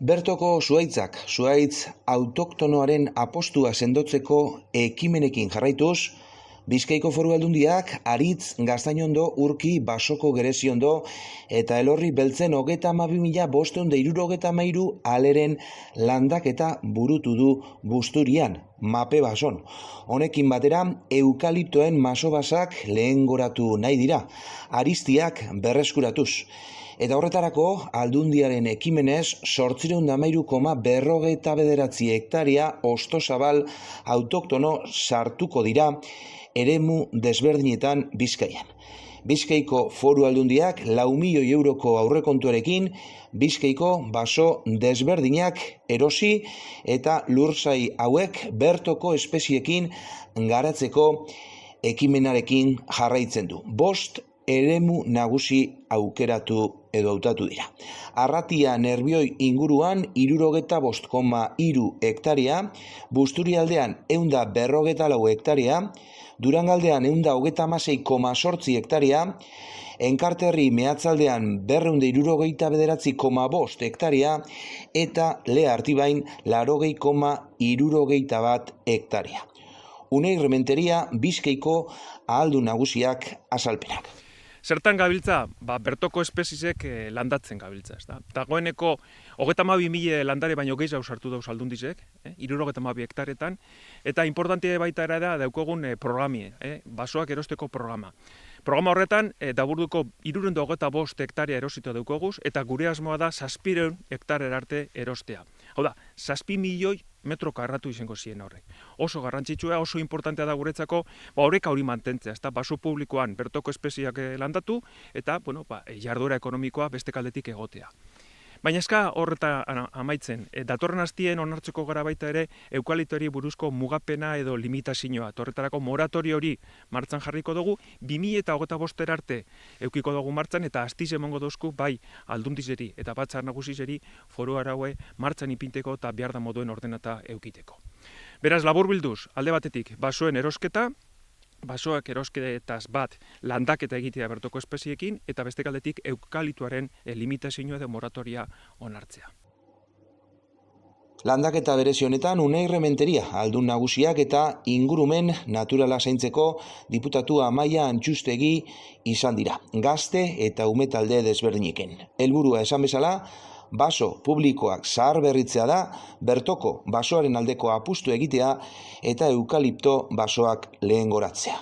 Bertoko zuhaitzak, zuhaitz autoktonoaren apostua sendotzeko ekimenekin jarraituz, Bizkaiko Foru Aldundiak Aritz, Gaztainondo, Urki, Basoko, Gereziondo eta Elorri Beltzen 32.563 aleren landaketa burutu du Busturian, Mape Bason. Honekin batera, eukaliptoen masobasak lehengoratu nahi dira, aristiak berreskuratuz. Eta horretarako, Aldundiaren ekimenez, 813,49 hektaria ostozabal autoktono sartuko dira eremu desberdinetan Bizkaian. Bizkaiko Foru Aldundiak 4 milioi euroko aurrekontuarekin Bizkaiko baso desberdinak erosi eta lurzai hauek bertoko espeziekin garatzeko ekimenarekin jarraitzen du. 5 eremu nagusi aukeratu edo hautatu dira. Arratia Nerbioi inguruan 65,3 hektaria, Busturialdean 154 hektaria, Durangaldean 136,8 hektaria, Enkarterri mehatzaldean 269,5 hektaria eta Lea Artibain 80,61 hektaria. Unai Rementeria, Bizkaiko ahaldun nagusiak azalpenak. Zertan gabiltza? Bertoko espeziesek landatzen gabiltza. Dagoeneko 32.000 landare baino gehiago sartu dauz Aldundizek, 72 hektaretan, eta importantea baita era da daukogun programie, basoak erosteko programa. Programa horretan, daburduko 325 hektaria erosito daukoguz, eta gure asmoa da 700 hektare arte erostea. Hau da, 7 milioi metro karratu izango ziren horrek. Oso garrantzitsua, oso importantea da guretzako, horrek hori mantentzea, baso publikoan bertoko espeziak landatu, eta jarduera ekonomikoa beste kaldetik egotea. Baina eska horreta amaitzen, datorren hastien onartzeko gara baita ere eukaliptoari buruzko mugapena edo limitazioa. Horretarako moratorio hori martzan jarriko dugu, 2025 arte eukiko dugu martzan eta astiz emongo dozku bai Aldundizeri eta Batzar Nagusizeri foru araue martzan ipinteko eta behar da moduen ordenata eukiteko. Beraz, laburbilduz, alde batetik basoen erosketa, basoak erosketaz bat landaketa egitea bertoko espeziekin, eta beste aldetik eukaliptoaren limitazioa edo moratoria onartzea. Landaketa berezi honetan Unai Rementeria ahaldun nagusiak eta ingurumen naturala zaintzeko diputatu Amaia Antxustegi izan dira, gazte eta ume talde desberdineken. Helburua esan bezala, baso publikoak zahar berritzea da, bertoko basoaren aldeko apustu egitea eta eukalipto basoak lehengoratzea.